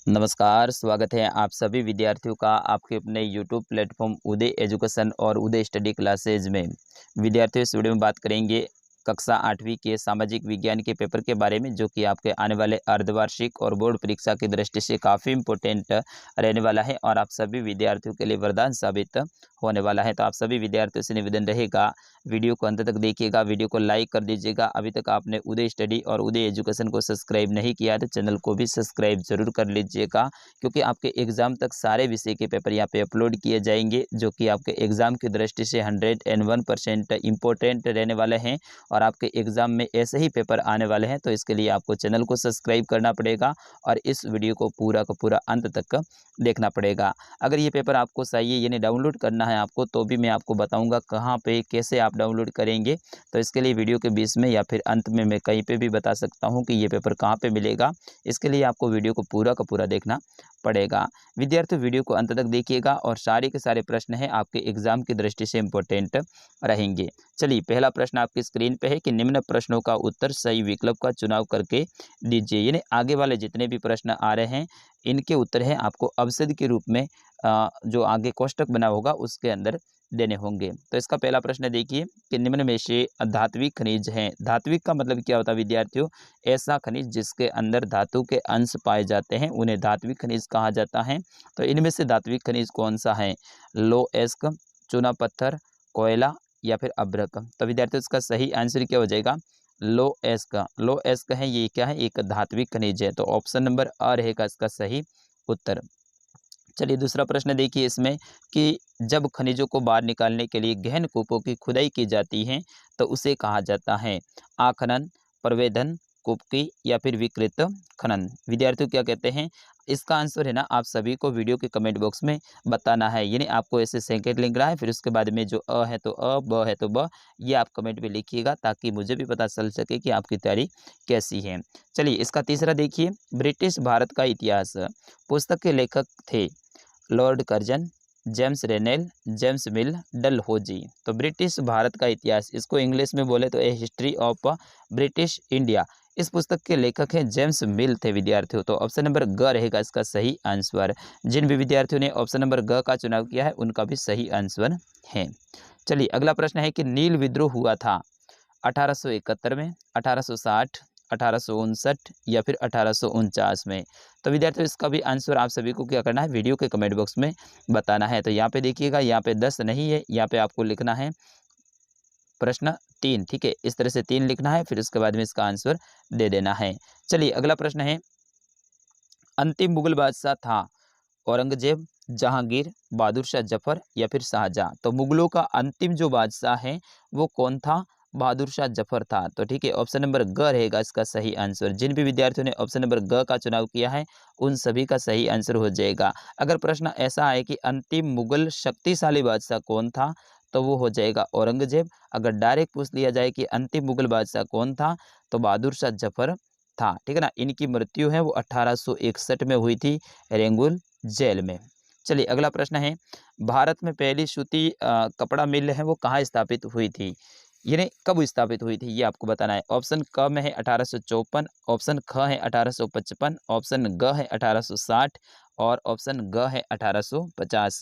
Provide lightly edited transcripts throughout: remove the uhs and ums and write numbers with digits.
नमस्कार, स्वागत है आप सभी विद्यार्थियों का आपके अपने YouTube प्लेटफॉर्म उदय एजुकेशन और उदय स्टडी क्लासेज में। विद्यार्थियों, इस वीडियो में बात करेंगे कक्षा 8वीं के सामाजिक विज्ञान के पेपर के बारे में, जो कि आपके आने वाले अर्धवार्षिक और बोर्ड परीक्षा की दृष्टि से काफ़ी इम्पोर्टेंट रहने वाला है और आप सभी विद्यार्थियों के लिए वरदान साबित होने वाला है। तो आप सभी विद्यार्थियों से निवेदन रहेगा, वीडियो को अंत तक देखिएगा, वीडियो को लाइक कर दीजिएगा। अभी तक आपने उदय स्टडी और उदय एजुकेशन को सब्सक्राइब नहीं किया है तो चैनल को भी सब्सक्राइब जरूर कर लीजिएगा, क्योंकि आपके एग्ज़ाम तक सारे विषय के पेपर यहाँ पे अपलोड किए जाएंगे, जो कि आपके एग्ज़ाम की दृष्टि से 101% इम्पोर्टेंट रहने वाले हैं और आपके एग्ज़ाम में ऐसे ही पेपर आने वाले हैं। तो इसके लिए आपको चैनल को सब्सक्राइब करना पड़ेगा और इस वीडियो को पूरा का पूरा अंत तक देखना पड़ेगा। अगर ये पेपर आपको चाहिए, यानी डाउनलोड करना है आपको, तो भी मैं आपको बताऊंगा कहाँ पे कैसे आप डाउनलोड करेंगे। तो इसके लिए वीडियो के बीच में या फिर अंत में मैं कहीं पे भी बता सकता हूँ कि ये पेपर कहाँ पे मिलेगा। इसके लिए आपको वीडियो को पूरा का पूरा देखना पड़ेगा। विद्यार्थियों, वीडियो को अंत तक देखिएगा और सारे के सारे प्रश्न हैं आपके एग्जाम की दृष्टि से इम्पोर्टेंट रहेंगे। चलिए, पहला प्रश्न आपकी स्क्रीन पे है कि निम्न प्रश्नों का उत्तर सही विकल्प का चुनाव करके दीजिए। यानी आगे वाले जितने भी प्रश्न आ रहे हैं इनके उत्तर है आपको अवसाद के रूप में जो आगे कोष्टक बना होगा उसके अंदर देने होंगे। तो इसका पहला प्रश्न देखिए कि निम्न में से धात्विक खनिज हैं। धात्विक का मतलब क्या होता है विद्यार्थियों? ऐसा खनिज जिसके अंदर धातु के अंश पाए जाते हैं उन्हें धात्विक खनिज कहा जाता है। तो इनमें से धात्विक खनिज कौन सा है? लोह, चूना पत्थर, कोयला या फिर अभ्रक। तो विद्यार्थियों, इसका सही आंसर क्या हो जाएगा? लोह है, ये क्या है? एक धात्विक खनिज है। तो ऑप्शन नंबर आ रहेगा इसका सही उत्तर। चलिए, दूसरा प्रश्न देखिए इसमें कि जब खनिजों को बाहर निकालने के लिए गहन कूपों की खुदाई की जाती है तो उसे कहा जाता है? आखनन, प्रवेदन, कुपकी या फिर विकृत खनन। विद्यार्थियों, क्या कहते हैं? इसका आंसर है ना, आप सभी को वीडियो के कमेंट बॉक्स में बताना है। यानी आपको ऐसे सेकंड लिख रहा है, फिर उसके बाद में जो अ है तो अ, ब है तो ब, ये आप कमेंट में लिखिएगा ताकि मुझे भी पता चल सके कि आपकी तैयारी कैसी है। चलिए, इसका तीसरा देखिए, ब्रिटिश भारत का इतिहास पुस्तक के लेखक थे लॉर्ड कर्जन, जेम्स रेनेल, जेम्स मिल, डलहौजी। तो ब्रिटिश भारत का इतिहास, इसको इंग्लिश में बोले तो ए हिस्ट्री ऑफ ब्रिटिश इंडिया। इस पुस्तक के लेखक हैं जेम्स मिल थे विद्यार्थियों। तो ऑप्शन नंबर ग रहेगा इसका सही आंसर। जिन भी विद्यार्थियों ने ऑप्शन नंबर ग का चुनाव किया है उनका भी सही आंसर है। चलिए, अगला प्रश्न है कि नील विद्रोह हुआ था 1871 में, 1860, 1859 या फिर 1849 में। तो विद्यार्थियों, इसका भी आंसर आप सभी को क्या करना है? वीडियो के कमेंट बॉक्स में बताना है। तो यहाँ पे देखिएगा, यहाँ पे 10 नहीं है, यहाँ पे आपको लिखना है प्रश्न 3। ठीक है, इस तरह से 3 लिखना है, फिर उसके बाद में इसका आंसर दे देना है। चलिए, अगला प्रश्न है, अंतिम मुगल बादशाह था औरंगजेब, जहांगीर, बहादुर शाह जफर या फिर शाहजहां। तो मुगलों का अंतिम जो बादशाह है वो कौन था? बहादुर शाह जफर था। तो ठीक है, ऑप्शन नंबर ग रहेगा इसका सही आंसर। जिन भी विद्यार्थियों ने ऑप्शन नंबर ग का चुनाव किया है उन सभी का सही आंसर हो जाएगा। अगर प्रश्न ऐसा है कि अंतिम मुगल शक्तिशाली बादशाह कौन था, तो वो हो जाएगा औरंगजेब। अगर डायरेक्ट पूछ लिया जाए कि अंतिम मुगल बादशाह कौन था, तो बहादुर शाह जफर था। ठीक है ना। इनकी मृत्यु है वो 1861 में हुई थी, रेंगुल जेल में। चलिए, अगला प्रश्न है, भारत में पहली सूती कपड़ा मिल है वो कहाँ स्थापित हुई थी? यानी कब स्थापित हुई थी, ये आपको बताना है। ऑप्शन क में है 1854, ऑप्शन ख है 1855, ऑप्शन ग है 1860 और ऑप्शन ग है 1850।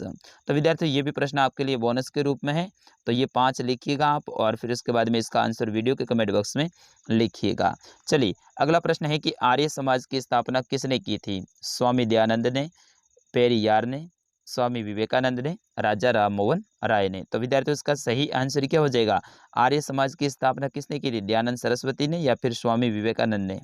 तो विद्यार्थियों, ये भी प्रश्न आपके लिए बोनस के रूप में है, तो ये 5 लिखिएगा आप और फिर उसके बाद में इसका आंसर वीडियो के कमेंट बॉक्स में लिखिएगा। चलिए, अगला प्रश्न है कि आर्य समाज की स्थापना किसने की थी? स्वामी दयानंद ने, पेरियार ने, स्वामी विवेकानंद ने, राजा राममोहन राय ने। तो विद्यार्थियों, इसका सही आंसर क्या हो जाएगा? आर्य समाज की स्थापना किसने की थी? दयानंद सरस्वती ने या फिर स्वामी विवेकानंद ने?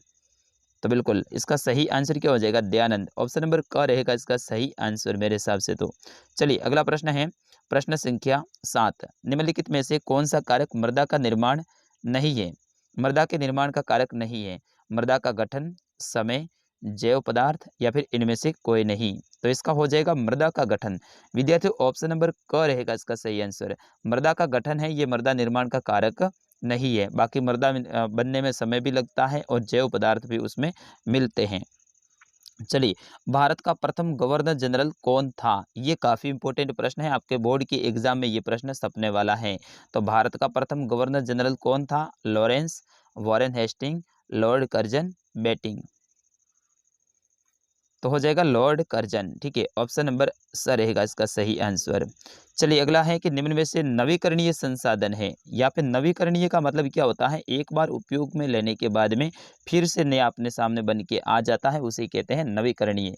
तो बिल्कुल इसका सही आंसर क्या हो जाएगा? दयानंद। ऑप्शन नंबर क रहेगा इसका सही आंसर मेरे हिसाब से तो। चलिए, अगला प्रश्न है, प्रश्न संख्या 7, निम्नलिखित में से कौन सा कारक मृदा का निर्माण नहीं है? मृदा के निर्माण का कारक नहीं है। मृदा का गठन, समय, जैव पदार्थ या फिर इनमें से कोई नहीं। तो इसका हो जाएगा मृदा का गठन। विद्यार्थियों, ऑप्शन नंबर क रहेगा इसका सही आंसर। मृदा का गठन है, ये मृदा निर्माण का कारक नहीं है। बाकी मृदा बनने में समय भी लगता है और जैव पदार्थ भी उसमें मिलते हैं। चलिए, भारत का प्रथम गवर्नर जनरल कौन था? ये काफ़ी इंपॉर्टेंट प्रश्न है, आपके बोर्ड की एग्जाम में ये प्रश्न छपने वाला है। तो भारत का प्रथम गवर्नर जनरल कौन था? Lawrence, Warren Hastings, Lord Curzon, Bentinck. तो हो जाएगा लॉर्ड कर्जन। ठीक है, ऑप्शन नंबर स रहेगा इसका सही आंसर। चलिए अगला है कि निम्न में से नवीकरणीय संसाधन है, या फिर नवीकरणीय का मतलब क्या होता है, एक बार उपयोग में लेने के बाद में फिर से नया अपने सामने बन के आ जाता है, उसे कहते हैं नवीकरणीय।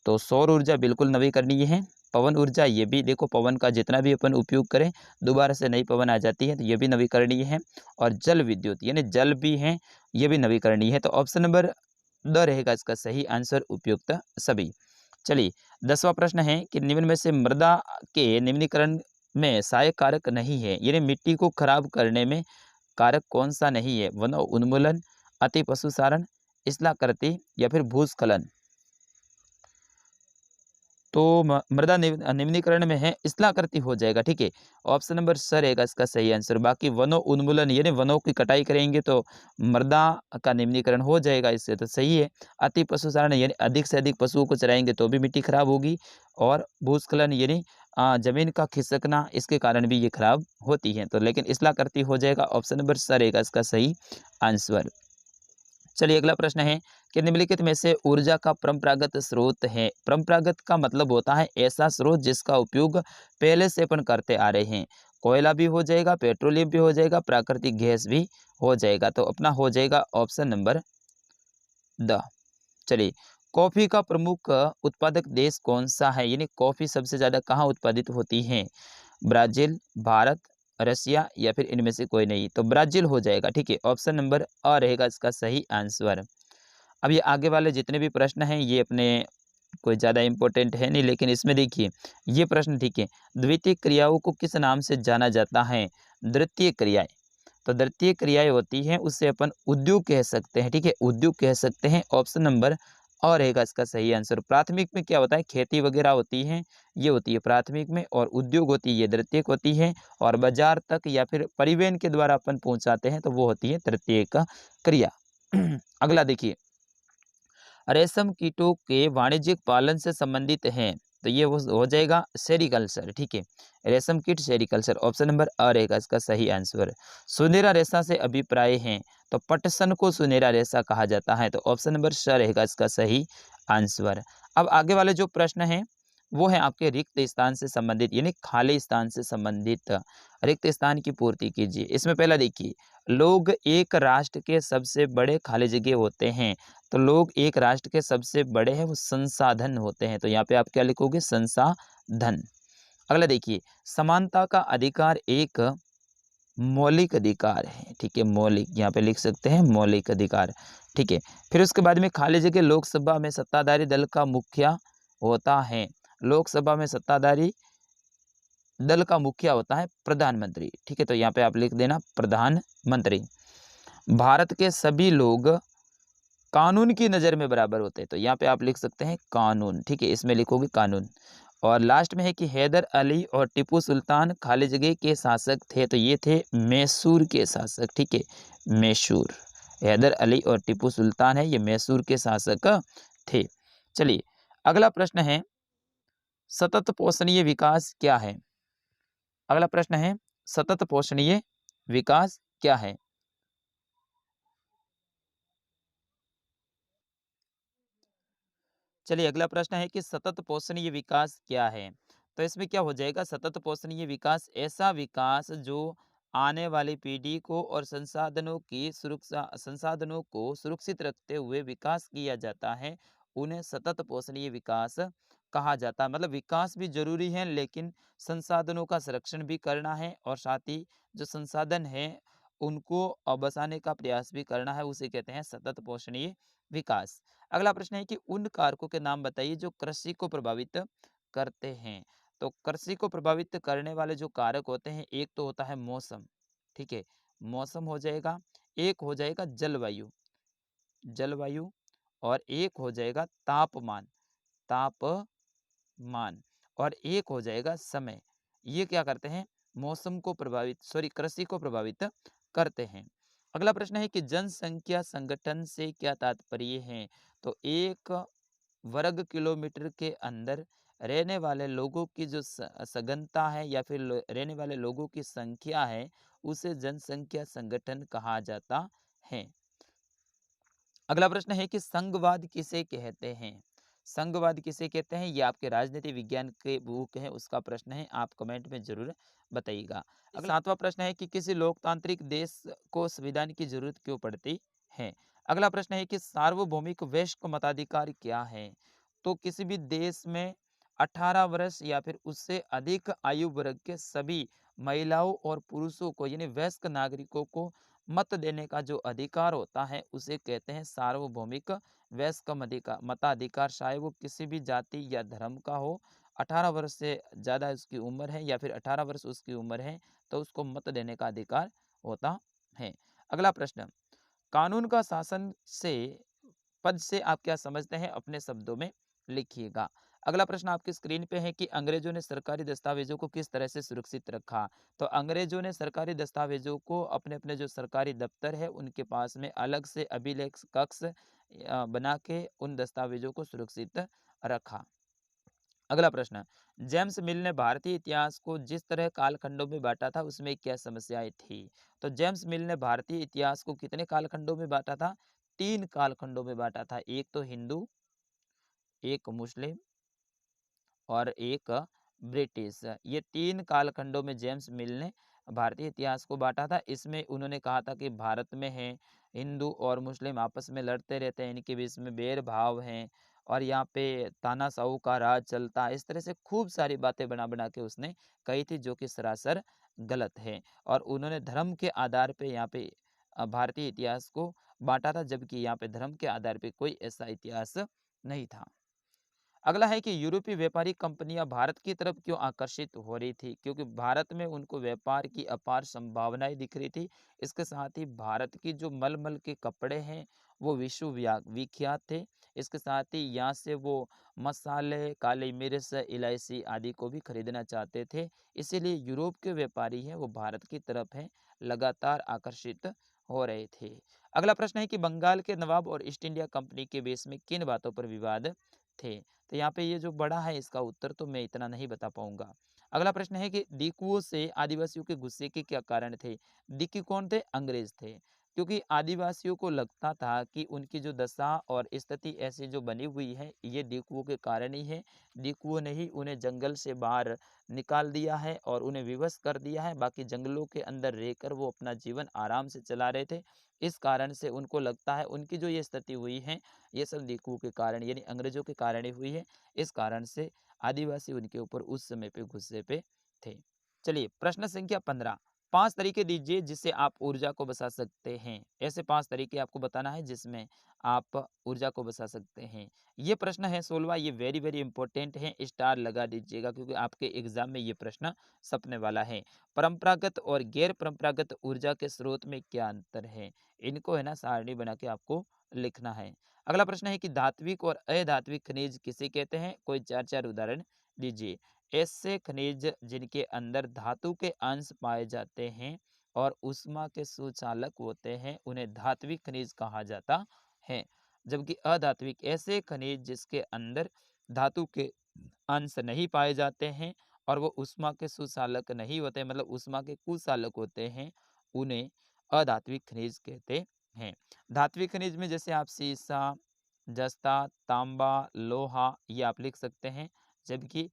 तो सौर ऊर्जा बिल्कुल नवीकरणीय है। पवन ऊर्जा, ये भी देखो पवन का जितना भी अपन उपयोग करें दोबारा से नई पवन आ जाती है, तो ये भी नवीकरणीय है। और जल विद्युत यानी जल भी है, ये भी नवीकरणीय है। तो ऑप्शन नंबर द रहेगा इसका सही आंसर, उपयुक्त सभी। चलिए 10वां प्रश्न है कि निम्न में से मृदा के निम्नीकरण में सहायक कारक नहीं है, यानी मिट्टी को खराब करने में कारक कौन सा नहीं है, वन उन्मूलन, अति पशुचारण, स्थलाकृति या फिर भूस्खलन। तो मृदा निम्नीकरण में है स्थलाकृति हो जाएगा। ठीक है, ऑप्शन नंबर स रहेगा इसका सही आंसर। बाकी वनों उन्मूलन यानी वनों की कटाई करेंगे तो मृदा का निम्नीकरण हो जाएगा, इससे तो सही है। अति पशुचारण यानी अधिक से अधिक पशुओं को चराएंगे तो भी मिट्टी खराब होगी। और भूस्खलन यानी जमीन का खिसकना, इसके कारण भी ये खराब होती है। तो लेकिन स्थलाकृति हो जाएगा, ऑप्शन नंबर स रहेगा इसका सही आंसर। चलिए अगला प्रश्न है कि निम्नलिखित में से ऊर्जा का परंपरागत स्रोत है। परंपरागत का मतलब होता है ऐसा स्रोत जिसका उपयोग पहले से अपन करते आ रहे हैं। कोयला भी हो जाएगा, पेट्रोलियम भी हो जाएगा, प्राकृतिक गैस भी हो जाएगा। तो अपना हो जाएगा ऑप्शन नंबर द। चलिए कॉफी का प्रमुख उत्पादक देश कौन सा है, यानी कॉफी सबसे ज्यादा कहाँ उत्पादित होती है, ब्राजील, भारत, रसिया या फिर इनमें से कोई नहीं। तो ब्राजील हो जाएगा। ठीक है, ऑप्शन नंबर अ रहेगा इसका सही आंसर। अब ये आगे वाले जितने भी प्रश्न हैं ये अपने कोई ज़्यादा इंपॉर्टेंट है नहीं, लेकिन इसमें देखिए ये प्रश्न ठीक है, द्वितीय क्रियाओं को किस नाम से जाना जाता है, द्वितीय क्रियाएं। तो द्वितीय क्रियाएं होती हैं उससे अपन उद्योग कह सकते हैं। ठीक है, उद्योग कह सकते हैं, ऑप्शन नंबर और रहेगा इसका सही आंसर। प्राथमिक में क्या होता है, खेती वगैरह होती है, ये होती है प्राथमिक में, और उद्योग होती है ये द्वितीयक होती है, और बाजार तक या फिर परिवहन के द्वारा अपन पहुंचाते हैं तो वो होती है तृतीयक क्रिया। अगला देखिए, रेशम कीटों के वाणिज्यिक पालन से संबंधित हैं, तो ये वो हो जाएगा सेरिकल्चर। ठीक है, रेशम कीट सेरिकल्चर, ऑप्शन नंबर अ रहेगा इसका सही आंसर। सुनहरा रेशा से अभिप्राय हैं, तो पटसन को सुनहरा रेशा कहा जाता है, तो ऑप्शन नंबर स रहेगा इसका सही आंसर। अब आगे वाले जो प्रश्न हैं वो है आपके रिक्त स्थान से संबंधित, यानी खाली स्थान से संबंधित। रिक्त स्थान की पूर्ति कीजिए। इसमें पहला देखिए, लोग एक राष्ट्र के सबसे बड़े खाली जगह होते हैं। तो लोग एक राष्ट्र के सबसे बड़े हैं वो संसाधन होते हैं, तो यहाँ पे आप क्या लिखोगे, संसाधन। अगला देखिए, समानता का अधिकार एक मौलिक अधिकार है। ठीक है, मौलिक यहाँ पे लिख सकते हैं मौलिक अधिकार। ठीक है, फिर उसके बाद में खाली जगह लोकसभा में सत्ताधारी दल का मुखिया होता है। लोकसभा में सत्ताधारी दल का मुखिया होता है प्रधानमंत्री। ठीक है, तो यहाँ पे आप लिख देना प्रधानमंत्री। भारत के सभी लोग कानून की नज़र में बराबर होते हैं, तो यहाँ पे आप लिख सकते हैं कानून। ठीक है, इसमें लिखोगे कानून। और लास्ट में है कि हैदर अली और टीपू सुल्तान खाली जगह के शासक थे, तो ये थे मैसूर के शासक। ठीक है, मैसूर, हैदर अली और टीपू सुल्तान है ये मैसूर के शासक थे। चलिए अगला प्रश्न है, सतत पोषणीय विकास क्या है। अगला प्रश्न है, सतत पोषणीय विकास क्या है। चलिए अगला प्रश्न है कि सतत पोषणीय विकास क्या है। तो इसमें क्या हो जाएगा, सतत पोषणीय विकास ऐसा विकास जो आने वाली पीढ़ी को और संसाधनों को सुरक्षित रखते हुए विकास किया जाता है, उन्हें सतत पोषणीय विकास कहा जाता है। मतलब विकास भी जरूरी है लेकिन संसाधनों का संरक्षण भी करना है, और साथ ही जो संसाधन है उनको बचाने का प्रयास भी करना है, उसे कहते हैं सतत पोषणीय विकास। अगला प्रश्न है कि उन कारकों के नाम बताइए जो कृषि को प्रभावित करते हैं। तो कृषि को प्रभावित करने वाले जो कारक होते हैं, एक तो होता है मौसम। ठीक है, मौसम हो जाएगा, एक हो जाएगा जलवायु, जलवायु, और एक हो जाएगा तापमान, तापमान, और एक हो जाएगा समय। ये क्या करते हैं, मौसम को प्रभावित कृषि को प्रभावित करते हैं। अगला प्रश्न है कि जनसंख्या संगठन से क्या तात्पर्य है। तो एक वर्ग किलोमीटर के अंदर रहने वाले लोगों की जो सघनता है या फिर रहने वाले लोगों की संख्या है, उसे जनसंख्या संगठन कहा जाता है। अगला प्रश्न है कि संघवाद किसे कहते हैं। संघवाद किसे कहते हैं? ये आपके राजनीति विज्ञान के बुक है, उसका प्रश्न है, आप कमेंट में ज़रूर बताइएगा। अगला 7वां प्रश्न है कि किसी लोकतांत्रिक देश को संविधान की ज़रूरत क्यों पड़ती है? अगला प्रश्न है कि सार्वभौमिक वयस्क मताधिकार क्या है? तो किसी भी देश में 18 वर्ष या फिर उससे अधिक आयु वर्ग के सभी महिलाओं और पुरुषों को यानी वयस्क नागरिकों को मत देने का जो अधिकार होता है उसे कहते हैं सार्वभौमिक वयस्क मताधिकार, चाहे वो किसी भी जाति या धर्म का हो। 18 वर्ष से ज़्यादा उसकी उम्र है या फिर 18 वर्ष उसकी उम्र है तो उसको मत देने का अधिकार होता है। अगला प्रश्न, कानून का शासन से पद से आप क्या समझते हैं? अपने शब्दों में लिखिएगा। अगला प्रश्न आपकी स्क्रीन पे है कि अंग्रेजों ने सरकारी दस्तावेजों को किस तरह से सुरक्षित रखा? तो अंग्रेजों ने सरकारी दस्तावेजों को अपने-अपने जो सरकारी दफ्तर है उनके पास में अलग से अभिलेख कक्ष बना के उन दस्तावेजों को सुरक्षित रखा। अगला प्रश्न, जेम्स मिल ने भारतीय इतिहास को जिस तरह कालखंडों में बांटा था उसमें क्या समस्याएं थी? तो जेम्स मिल ने भारतीय इतिहास को कितने कालखंडों में बांटा था? 3 कालखंडों में बांटा था। एक तो हिंदू, एक मुस्लिम और एक ब्रिटिश। ये 3 कालखंडों में जेम्स मिल ने भारतीय इतिहास को बांटा था। इसमें उन्होंने कहा था कि भारत में है हिंदू और मुस्लिम आपस में लड़ते रहते हैं, इनके बीच में भेदभाव हैं और यहाँ पे तानाशाह का राज चलता है। इस तरह से खूब सारी बातें बना-बना के उसने कही थी जो कि सरासर गलत है और उन्होंने धर्म के आधार पे यहाँ पे भारतीय इतिहास को बांटा था, जबकि यहाँ पे धर्म के आधार पे कोई ऐसा इतिहास नहीं था। अगला है कि यूरोपीय व्यापारी कंपनियां भारत की तरफ क्यों आकर्षित हो रही थी? क्योंकि भारत में उनको व्यापार की अपार संभावनाएं दिख रही थी। इसके साथ ही भारत की जो मलमल के कपड़े हैं वो विख्यात थे। इसके साथ ही यहाँ से वो मसाले, काली मिर्च, इलायची आदि को भी खरीदना चाहते थे। इसीलिए यूरोप के व्यापारी हैं वो भारत की तरफ है लगातार आकर्षित हो रहे थे। अगला प्रश्न है कि बंगाल के नवाब और ईस्ट इंडिया कंपनी के बीच में किन बातों पर विवाद थे? तो यहाँ पे ये जो बड़ा है इसका उत्तर तो मैं इतना नहीं बता पाऊंगा। अगला प्रश्न है कि दिकुओं से आदिवासियों के गुस्से के क्या कारण थे? दिक्कू कौन थे? अंग्रेज थे। क्योंकि आदिवासियों को लगता था कि उनकी जो दशा और स्थिति ऐसी जो बनी हुई है ये दिकुओं के कारण ही है। दिकुओं ने ही उन्हें जंगल से बाहर निकाल दिया है और उन्हें विवश कर दिया है। बाकी जंगलों के अंदर रहकर वो अपना जीवन आराम से चला रहे थे। इस कारण से उनको लगता है उनकी जो ये स्थिति हुई है ये सब दिकुओं के कारण यानी अंग्रेजों के कारण ही हुई है। इस कारण से आदिवासी उनके ऊपर उस समय पे गुस्से पे थे। चलिए प्रश्न संख्या 15, 5 तरीके दीजिए जिससे आप ऊर्जा को बचा सकते हैं। ऐसे 5 तरीके आपको बताना है जिसमें आप ऊर्जा को बचा सकते हैं। ये प्रश्न है 16वां, ये वेरी वेरी इंपॉर्टेंट है, स्टार लगा दीजिएगा क्योंकि आपके एग्जाम में ये प्रश्न सपने वाला है। परंपरागत और गैर परंपरागत ऊर्जा के स्रोत में क्या अंतर है? इनको है ना सारणी बना के आपको लिखना है। अगला प्रश्न है कि धात्विक और अधात्विक खनिज किसे कहते हैं? कोई 4-4 उदाहरण दीजिए। ऐसे खनिज जिनके अंदर धातु के अंश पाए जाते हैं और ऊष्मा के सुचालक होते हैं उन्हें धात्विक खनिज कहा जाता है। जबकि अधात्विक ऐसे खनिज जिसके अंदर धातु के अंश नहीं पाए जाते हैं और वो ऊष्मा के सुचालक नहीं होते मतलब ऊष्मा के कुचालक होते हैं, उन्हें अधात्विक खनिज कहते हैं। धात्विक खनिज में जैसे आप सीसा, जस्ता, तांबा, लोहा ये आप लिख सकते हैं। जबकि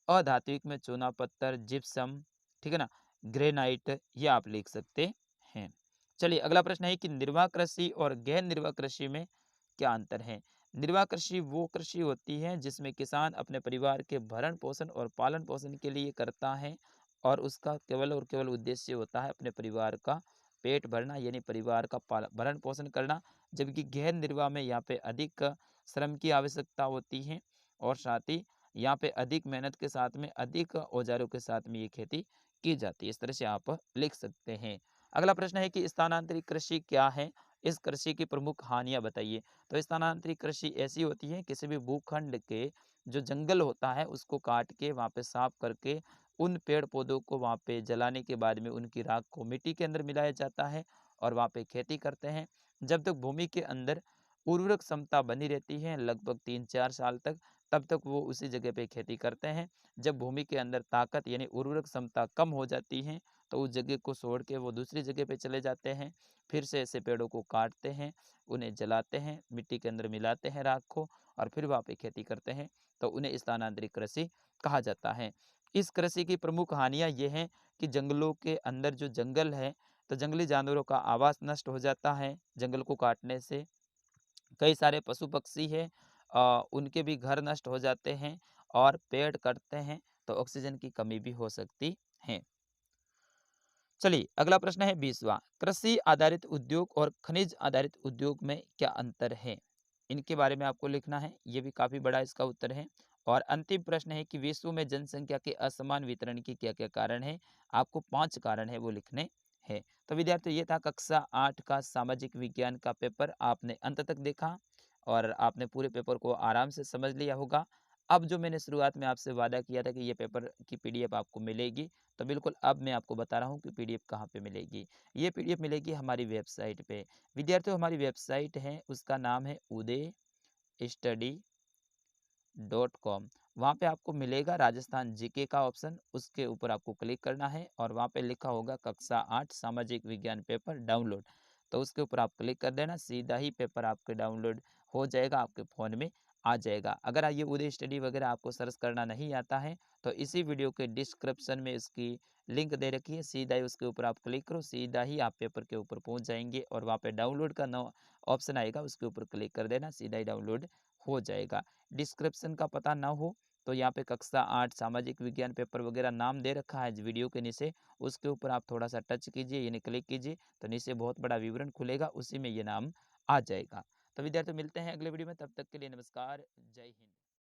अधात्विक में चूना पत्थर, जिप्सम, ठीक है ना, ग्रेनाइट ये आप लिख सकते हैं। चलिए अगला प्रश्न है कि निर्वाह कृषि और गैर निर्वाह कृषि में क्या अंतर है? निर्वाह कृषि वो कृषि होती है जिसमें किसान अपने परिवार के भरण पोषण और पालन पोषण के लिए करता है और उसका केवल और केवल उद्देश्य होता है अपने परिवार का पेट भरना यानी परिवार का भरण पोषण करना। जबकि गैर निर्वाह में यहाँ पे अधिक श्रम की आवश्यकता होती है और साथ ही यहाँ पे अधिक मेहनत के साथ में अधिक औजारों के साथ में ये खेती की जाती है। इस तरह से आप लिख सकते हैं। अगला प्रश्न है कि स्थानांतरित कृषि क्या है? इस कृषि की प्रमुख हानियां बताइए। तो स्थानांतरित कृषि ऐसी होती है किसी भी भूखंड के जो जंगल होता है उसको काट के वहाँ पे साफ करके उन पेड़ पौधों को वहाँ पे जलाने के बाद में उनकी राख को मिट्टी के अंदर मिलाया जाता है और वहाँ पे खेती करते हैं। जब तक भूमि के अंदर उर्वरक क्षमता बनी रहती है लगभग 3-4 साल तक, तब तक वो उसी जगह पे खेती करते हैं। जब भूमि के अंदर ताकत यानी उर्वरक क्षमता कम हो जाती है तो उस जगह को छोड़ के वो दूसरी जगह पे चले जाते हैं। फिर से ऐसे पेड़ों को काटते हैं, उन्हें जलाते हैं, मिट्टी के अंदर मिलाते हैं राख को और फिर वहाँ पे खेती करते हैं, तो उन्हें स्थानांतरित कृषि कहा जाता है। इस कृषि की प्रमुख हानियाँ ये हैं कि जंगलों के अंदर जो जंगल है, तो जंगली जानवरों का आवास नष्ट हो जाता है। जंगल को काटने से कई सारे पशु पक्षी हैं, उनके भी घर नष्ट हो जाते हैं, और पेड़ कटते हैं तो ऑक्सीजन की कमी भी हो सकती है। चलिए अगला प्रश्न है 20वां, कृषि आधारित उद्योग और खनिज आधारित उद्योग में क्या अंतर है? इनके बारे में आपको लिखना है, ये भी काफ़ी बड़ा इसका उत्तर है। और अंतिम प्रश्न है कि विश्व में जनसंख्या के असमान वितरण के क्या-क्या कारण हैं? आपको 5 कारण है वो लिखने हैं। तो विद्यार्थियों, ये था कक्षा 8 का सामाजिक विज्ञान का पेपर। आपने अंत तक देखा और आपने पूरे पेपर को आराम से समझ लिया होगा। अब जो मैंने शुरुआत में आपसे वादा किया था कि ये पेपर की पीडीएफ आपको मिलेगी, तो बिल्कुल अब मैं आपको बता रहा हूँ कि पीडीएफ कहाँ पे मिलेगी। ये पीडीएफ मिलेगी हमारी वेबसाइट पे। विद्यार्थियों, हमारी वेबसाइट है, उसका नाम है उदय स्टडी .com। वहाँ पे आपको मिलेगा राजस्थान जीके का ऑप्शन, उसके ऊपर आपको क्लिक करना है और वहाँ पे लिखा होगा कक्षा 8 सामाजिक विज्ञान पेपर डाउनलोड। तो उसके ऊपर आप क्लिक कर देना, सीधा ही पेपर आपके डाउनलोड हो जाएगा, आपके फ़ोन में आ जाएगा। अगर ये उदय स्टडी वगैरह आपको सर्च करना नहीं आता है, तो इसी वीडियो के डिस्क्रिप्शन में इसकी लिंक दे रखी है, सीधा ही उसके ऊपर आप क्लिक करो, सीधा ही आप पेपर के ऊपर पहुँच जाएंगे और वहाँ पे डाउनलोड का नो ऑप्शन आएगा, उसके ऊपर क्लिक कर देना, सीधा ही डाउनलोड हो जाएगा। डिस्क्रिप्शन का पता ना हो तो यहाँ पे कक्षा 8 सामाजिक विज्ञान पेपर वगैरह नाम दे रखा है वीडियो के नीचे, उसके ऊपर आप थोड़ा सा टच कीजिए यानी क्लिक कीजिए, तो नीचे बहुत बड़ा विवरण खुलेगा, उसी में ये नाम आ जाएगा। तो विद्यार्थी, मिलते हैं अगले वीडियो में, तब तक के लिए नमस्कार, जय हिंद।